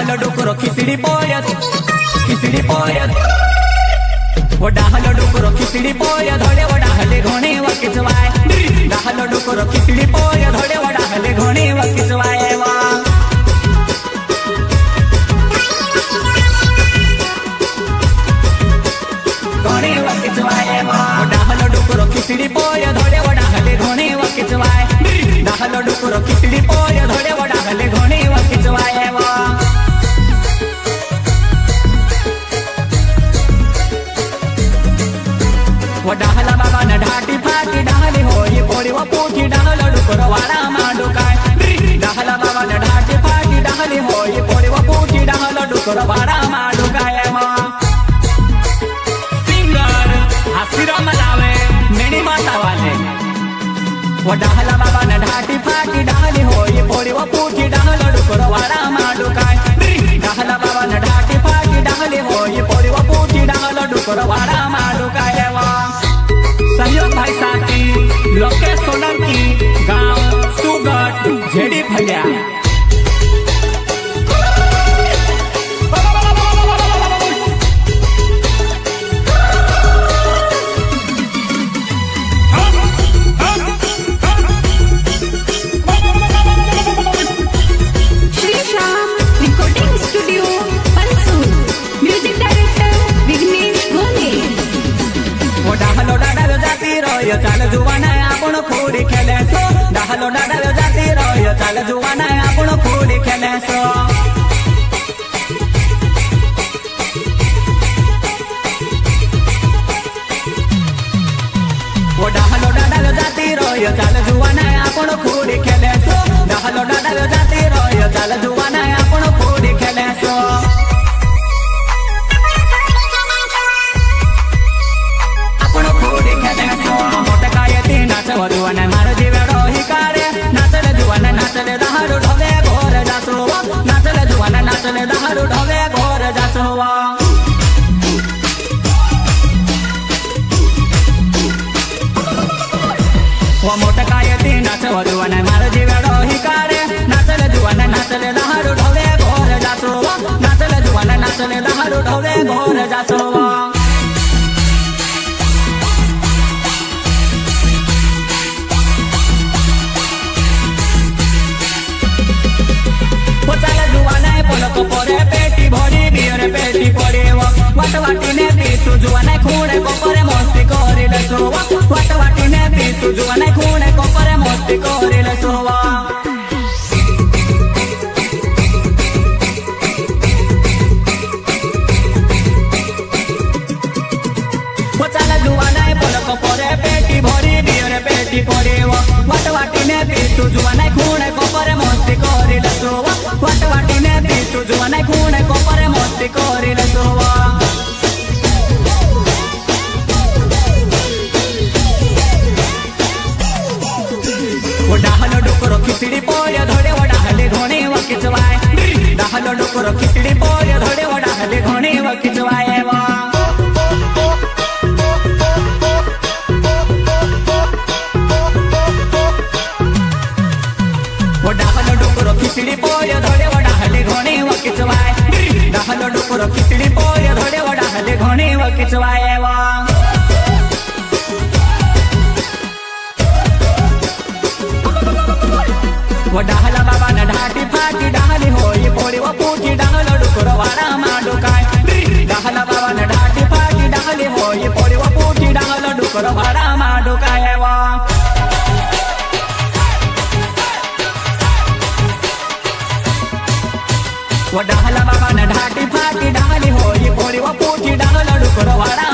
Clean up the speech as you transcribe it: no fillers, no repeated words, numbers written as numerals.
डाहलो डुकरो खिचडी पोयत वो डाहलो डुकरो खिचडी पोय धोडे वो डाहले घोणे वकीच वाय डाहलो डुकरो खिचडी पोय धोडे वो डाहले घोणे वकीच वाय वा घोणे वकीच वाय वा डाहलो डुकरो खिचडी पोय धोडे वो डाहले घोणे वकीच वाय डाहलो डुकरो खिचडी पोय धोडे वो डाहले घोणे वकीच वाय वा वो डाहला बाबा न ढाटी फाटी डाहली होई पोड़ी वो पूठी डाहलो डुकरो वाला मांडू काय डाहला बाबा न ढाटी फाटी डाहली होई पोड़ी वो पूठी डाहलो डुकरो वाला मांडू काय सिंगर हसीरा मलावे मेणी माता वाले वो डाहला बाबा न ढाटी फाटी डाहली होई पोड़ी वो पूठी डाहलो डुकरो वाला मांडू काय डाहला बाबा न ढाटी फाटी डाहली होई पोड़ी वो पूठी डाहलो डुकरो वाला मांडू काय सहयोग भाई साथी लोकेश सोलंकी गांव सुगट झेड़ी भैया चाल जुवाना आपण खोडी खेळेसो डाहलो डाडा जाती रय चाल जुवाना आपण खोडी खेळेसो वो डाहलो डाडा जाती रय चाल जुवाना आपण खोडी खेळेसो डाहलो डाडा जाती रय चाल जुवाना आपण खोडी खेळेसो जुवाना मारो जीवेड़ो ही कारे नाचले जुवाना नाचले दहारू ढोले घोर जासो नाचले जुवाना नाचले दहारू ढोले घोर जासो वो मोट कायती नाचो जुवाना मारो जीवेड़ो ही कारे नाचले जुवाना नाचले दहारू ढोले घोर जासो नाचले जुवाना नाचले दहारू ढोले घोर जासो पोरे पेटी भरी बियर पेटी पड़े वाट वाटी ने पीसु जुआने खूणे कोपरे मस्ती करिले सोवा वाट वाटी ने पीसु जुआने खूणे कोपरे मस्ती करिले सोवा चला जुआने पलक पोरे पेटी भरी बियर पेटी पड़े वाट वाटी ने पीसु जुआने खूणे कोपरे मस्ती करिले सोवा वाट वाटी ने पीसु जुआने खूणे कोपरे मस्ती करिले सोवा वो डाहलो डुकरो खिचडी पोय धोडे वो डाहले घोणे वकीच वाय डाहलो डुकरो खिचडी पोय धोडे वो डाहले घोणे वकीच वाय वा वो डाहलो डुकरो खिचडी पोय धोडे वो डाहले घोणे वकीच वाय डाहलो डुकरो खिचडी पोय धोडे वो डाहले घोणे वकीच वाय वा वो डाहला बाबा न ढाटी फाटी डाहली होई पोड़ी वो पूठी डाहलो डुकरो वाला मांडू काय डाहला बाबा न ढाटी फाटी डाहली होई पोड़ी वो पूठी डाहलो डुकरो वाला मांडू काय वा वो डाहला बाबा न ढाटी फाटी डाहली होई पोड़ी वो पूठी डाहलो डुकरो वाला